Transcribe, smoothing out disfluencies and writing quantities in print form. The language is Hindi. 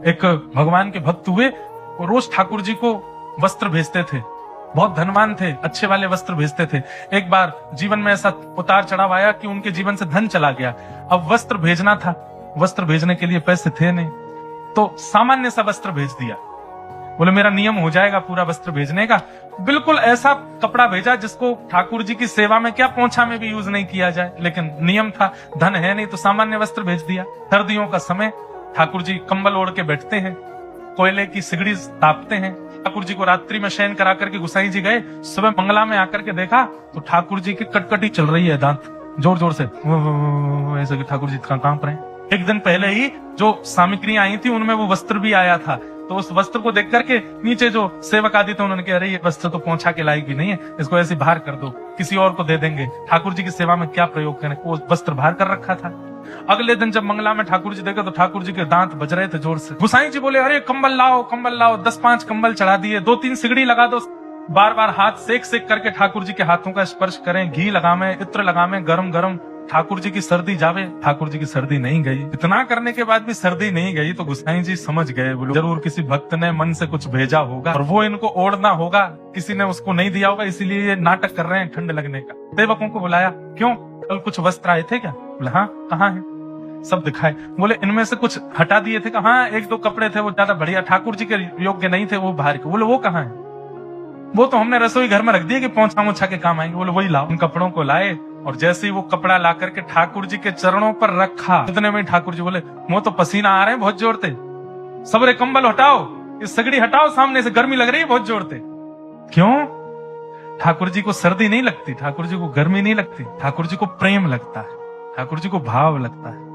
एक भगवान के भक्त हुए, वो रोज ठाकुर जी को वस्त्र भेजते थे, बहुत धनवान थे, अच्छे वाले वस्त्र भेजते थे। एक बार जीवन में ऐसा उतार चढ़ाव आया कि उनके जीवन से धन चला गया। अब वस्त्र भेजना था, वस्त्र भेजने के लिए पैसे थे नहीं, तो सामान्य सा वस्त्र भेज दिया। बोले मेरा नियम हो जाएगा पूरा वस्त्र भेजने का। बिल्कुल ऐसा कपड़ा भेजा जिसको ठाकुर जी की सेवा में क्या पोंछा में भी यूज नहीं किया जाए, लेकिन नियम था, धन है नहीं तो सामान्य वस्त्र भेज दिया। सर्दियों का समय, ठाकुर जी कंबल ओढ़ के बैठते हैं, कोयले की सिगड़ी तापते हैं। ठाकुर जी को रात्रि में शयन करा करके गुसाई जी गए, सुबह मंगला में आकर के देखा तो ठाकुर जी की कटकटी चल रही है, दांत जोर जोर से ऐसे कि ठाकुर जी कांप रहे हैं। एक दिन पहले ही जो सामग्रियां आई थी उनमें वो वस्त्र भी आया था, तो उस वस्त्र को देख करके नीचे जो सेवक आदि थे उन्होंने कहा अरे ये वस्त्र तो पोंछा के लायक भी नहीं है, इसको ऐसे बाहर कर दो, किसी और को दे देंगे, ठाकुर जी की सेवा में क्या प्रयोग करें। वो वस्त्र बाहर कर रखा था। अगले दिन जब मंगला में ठाकुर जी देखे तो ठाकुर जी के दांत बज रहे थे जोर से। गुसाई जी बोले अरे कंबल लाओ, कंबल लाओ। 10-5 कंबल चढ़ा दिए, 2-3 सिगड़ी लगा दो, बार बार हाथ सेक सेक करके ठाकुर जी के हाथों का स्पर्श करें, घी लगावे, इत्र लगावे, गरम गरम, ठाकुर जी की सर्दी जावे। ठाकुर जी की सर्दी नहीं गई। इतना करने के बाद भी सर्दी नहीं गई तो गुसाई जी समझ गए, बोलो जरूर किसी भक्त ने मन से कुछ भेजा होगा और वो इनको ओढ़ना होगा, किसी ने उसको नहीं दिया होगा, इसीलिए ये नाटक कर रहे हैं ठंड लगने का। सेवकों को बुलाया, क्यों कल कुछ वस्त्र आए थे क्या? बोले हाँ, कहाँ है? सब दिखाए। बोले इनमें से कुछ हटा दिए थे? हाँ, 1-2 कपड़े थे वो ज्यादा बढ़िया ठाकुर जी के योग्य नहीं थे, वो बाहर के। बोले वो कहाँ है? वो तो हमने रसोई घर में रख दिए कि पोंछा मोछा के काम आएंगे। बोले वही लाओ। उन कपड़ों को लाए और जैसे ही वो कपड़ा ला करके ठाकुर जी के चरणों पर रखा, इतने में ठाकुर जी बोले वो तो पसीना आ रहे हैं बहुत जोर से, सबरे कंबल हटाओ, इस सगड़ी हटाओ, सामने से गर्मी लग रही है बहुत जोर से। क्यों? ठाकुर जी को सर्दी नहीं लगती, ठाकुर जी को गर्मी नहीं लगती, ठाकुर जी को प्रेम लगता है, ठाकुर जी को भाव लगता है।